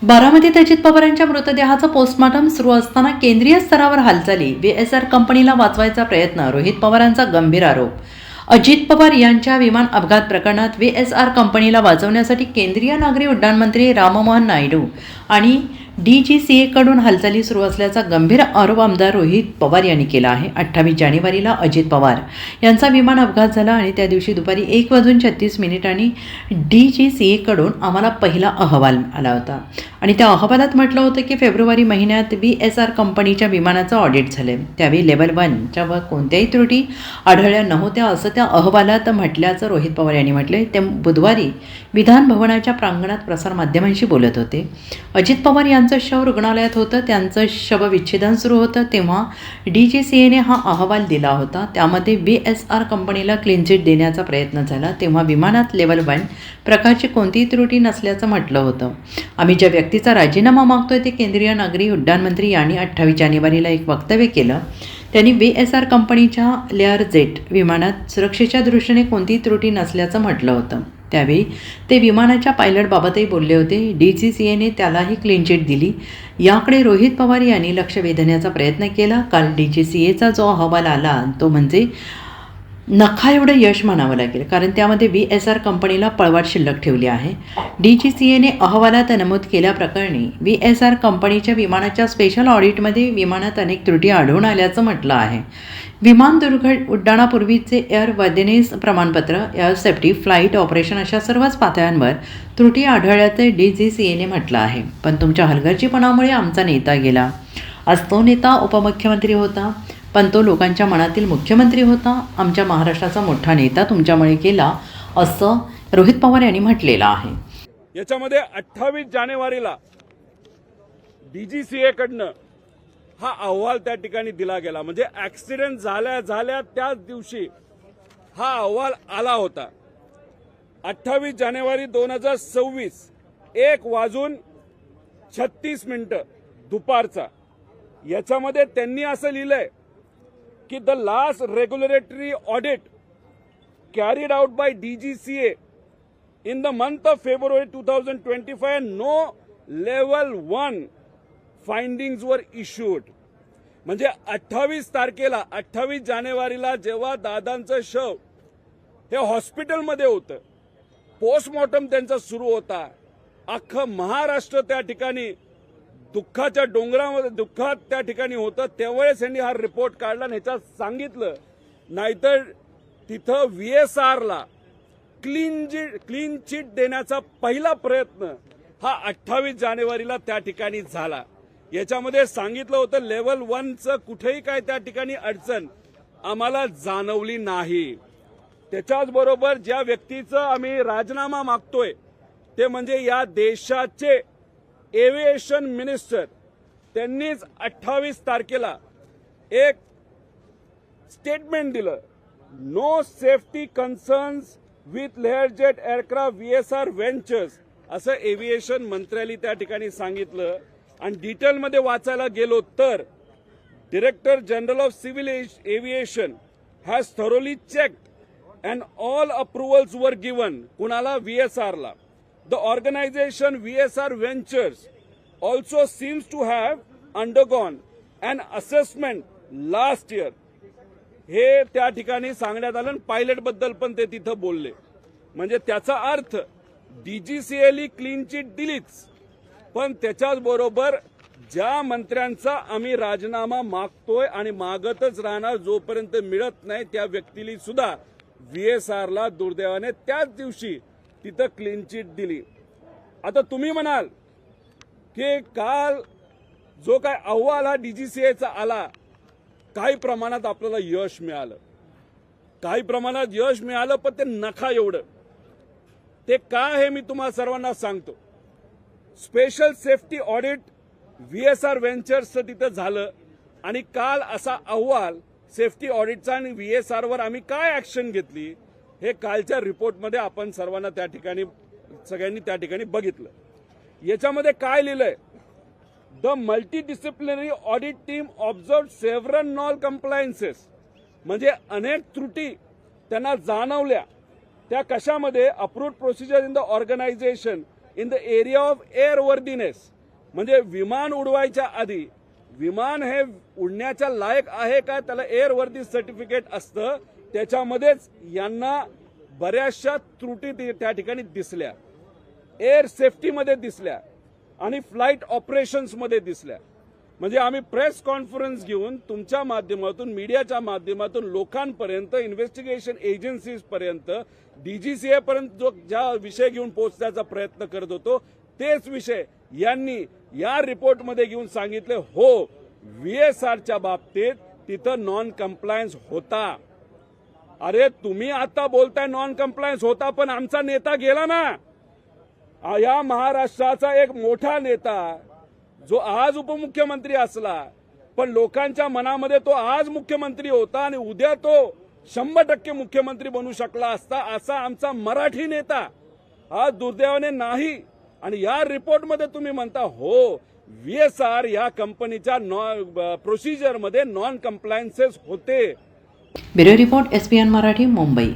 बारामतीत अजित पवारांच्या मृतदेहाचं पोस्टमॉर्टम सुरू असताना केंद्रीय स्तरावर हालचाली, VSR कंपनीला वाचवायचा प्रयत्न, रोहित पवारांचा गंभीर आरोप. अजित पवार यांच्या विमान अपघात प्रकरणात VSR कंपनीला वाचवण्यासाठी केंद्रीय नागरी उड्डाण मंत्री राममोहन नायडू आणि DGCA कडून हालचाली सुरू असल्याचा गंभीर आरोप आमदार रोहित पवार यांनी केला आहे. 28 जानेवारीला अजित पवार यांचा विमान अपघात झाला आणि त्या दिवशी दुपारी 1:36 DGCA कडून आम्हाला पहिला अहवाल आला होता आणि त्या अहवालात म्हटलं होतं की फेब्रुवारी महिन्यात VSR कंपनीच्या विमानाचं ऑडिट झाले. त्यावेळी लेव्हल 1च्या वर कोणत्याही त्रुटी आढळल्या नव्हत्या असं त्या अहवालात म्हटल्याचं रोहित पवार यांनी म्हटले. ते बुधवारी विधान भवनाच्या प्रांगणात प्रसारमाध्यमांशी बोलत होते. अजित पवार यांचं शव रुग्णालयात होतं. त्यांचं शवविच्छेदन सुरू होतं तेव्हा DGCAने हा अहवाल दिला होता. त्यामध्ये VSR कंपनीला क्लीन चिट देण्याचा प्रयत्न झाला. तेव्हा विमानात लेव्हल 1 प्रकारची कोणतीही त्रुटी नसल्याचं म्हटलं होतं. आम्ही ज्या व्यक्तीचा राजीनामा मागतोय ते केंद्रीय नागरी उड्डाण मंत्री यांनी 28 जानेवारीला एक वक्तव्य केलं. त्यांनी VSR कंपनीच्या लेअर जेट विमानात सुरक्षेच्या दृष्टीने कोणतीही त्रुटी नसल्याचं म्हटलं होतं. त्यावेळी ते विमानाच्या पायलटबाबतही बोलले होते. DGCAने त्यालाही क्लीन चिट दिली. याकडे रोहित पवार यांनी लक्ष वेधण्याचा प्रयत्न केला. काल DGCAचा जो अहवाल आला तो म्हणजे नखा एवढं यश म्हणावं लागेल, कारण त्यामध्ये VSR कंपनीला पळवाट शिल्लक ठेवली आहे. DGCAने अहवालात नमूद केल्याप्रकरणी VSR कंपनीच्या विमानाच्या स्पेशल ऑडिटमध्ये विमानात अनेक त्रुटी आढळून आल्याचं म्हटलं आहे. विमान उड्डाणापूर्वीचे एअर वर्दिनेस प्रमाणपत्र, एअर सेफ्टी, फ्लाईट ऑपरेशन अशा सर्वच पातळ्यांवर त्रुटी आढळल्याचे DGCAने म्हटलं आहे. पण तुमच्या हलगर्जीपणामुळे आमचा नेता गेला. आज तो नेता उपमुख्यमंत्री होता, पण तो लोकांच्या मनातील मुख्यमंत्री होता. आमच्या महाराष्ट्राचा मोठा नेता तुमच्यामुळे गेला असं रोहित पवार यांनी म्हटलेलं आहे. याच्यामध्ये 28 जानेवारीला DGCA कडनं हा अहवाल त्या ठिकाणी दिला गेला. म्हणजे ऍक्सिडेंट झाल्या त्याच दिवशी हा अहवाल आला होता. 28 जानेवारी 2026 1:36 दुपारचा. याच्यामध्ये त्यांनी असं लिहिलंय की the last regulatory audit carried out by DGCA in the month of February 2025 no level 1 findings were issued. म्हणजे 28 जानेवारीला जेव्हा दादांचं शव हे हॉस्पिटलमध्ये होतं, पोस्टमॉर्टम त्यांचा सुरू होता, अख्खं महाराष्ट्र त्या ठिकाणी दुःखाच्या डोंगरामध्ये दुःखात त्या ठिकाणी होतं, त्यावेळेस यांनी हा रिपोर्ट काढला आणि ह्याच्यात सांगितलं नाहीतर तिथं VSRला क्लीन चिट देण्याचा पहिला प्रयत्न हा 28 जानेवारीला त्या ठिकाणी झाला. याच्यामध्ये सांगितलं होतं लेव्हल 1चं कुठेही काय त्या ठिकाणी अडचण आम्हाला जाणवली नाही. त्याच्याच बरोबर ज्या व्यक्तीचं आम्ही राजीनामा मागतोय ते म्हणजे या देशाचे एव्हिएशन मिनिस्टर. त्यांनीच 28 तारखेला एक स्टेटमेंट दिलं, no safety concerns with Learjet aircraft VSR ventures असं एव्हिएशन मंत्र्यांनी त्या ठिकाणी सांगितलं. आणि डिटेलमध्ये वाचायला गेलो तर director general of civil aviation has thoroughly checked and all approvals were given. कुणाला? VSRला. The organisation VSR ventures also seems to have undergone an assessment last year. हे त्या ठिकाणी सांगण्यात आलं. पायलट बद्दल पण ते तिथं बोलले. म्हणजे त्याचा अर्थ DGCAने क्लीन चिट दिलीच, पण त्याच्याच बरोबर ज्या मंत्र्यांचा आम्ही राजीनामा मागतोय आणि मागतच राहणार जोपर्यंत मिळत नाही त्या व्यक्तीला सुद्धा VSRला दुर्दैवाने त्याच दिवशी तिथं क्लीन चिट दिली. आता तुम्ही म्हणाल की काल जो काय अहवाल हा DGCAचा आला, काही प्रमाणात आपल्याला यश मिळालं, काही प्रमाणात यश मिळालं, पण ते नखा एवढं. ते काय हे मी तुम्हाला सर्वांना सांगतो. स्पेशल सेफ्टी ऑडिट VSR व्हेंचर्सचं तिथं झालं आणि काल असा अहवाल सेफ्टी ऑडिटचा आणि VSRवर आम्ही काय ऍक्शन घेतली हे कालच्या रिपोर्टमध्ये आपण सर्वांना त्या ठिकाणी सगळ्यांनी त्या ठिकाणी बघितलं. याच्यामध्ये काय लिहिलंय, the multidisciplinary audit team observe several non compliances. म्हणजे अनेक त्रुटी त्यांना जाणवल्या. त्या कशामध्ये? Approved procedure in the organisation in the area of airworthiness म्हणजे विमान उडवायच्या आधी विमान हे उडण्याच्या लायक आहे का, त्याला एअरवर्दी सर्टिफिकेट असतं, त्याच्यामध्येच यांना बऱ्याचशा त्रुटी त्या ठिकाणी दिसल्या, एअर सेफ्टीमध्ये दिसल्या आणि फ्लाईट ऑपरेशन्समध्ये दिसल्या. म्हणजे आम्ही प्रेस कॉन्फरन्स घेऊन तुमच्या माध्यमातून, मीडियाच्या माध्यमातून लोकांपर्यंत, इन्व्हेस्टिगेशन एजन्सीज पर्यंत, डीजीसीए पर्यंत जो ज्या विषय घेऊन पोहोचण्याचा प्रयत्न करत होतो तेच विषय यांनी या रिपोर्टमध्ये घेऊन सांगितले. हो, व्हीएसआरच्या बाबतीत तिथं नॉन कम्प्लायन्स होता. अरे तुम्ही आता बोलताय नॉन कम्प्लायन्स होता, पण आमचा नेता गेला ना. या महाराष्ट्राचा एक मोठा नेता जो आज उपमुख्यमंत्री असला, पण लोकांच्या मनामध्ये तो आज मुख्यमंत्री होता आणि उद्या तो 100% मुख्यमंत्री बनू शकला असता, असा आमचा मराठी नेता आज दुर्दैवाने नाही. आणि या रिपोर्टमध्ये तुम्ही म्हणता हो व्हीएसआर या कंपनीच्या प्रोसिजरमध्ये नॉन कम्प्लायन्सेस होते. Bureau report, SPN Marathi, Mumbai.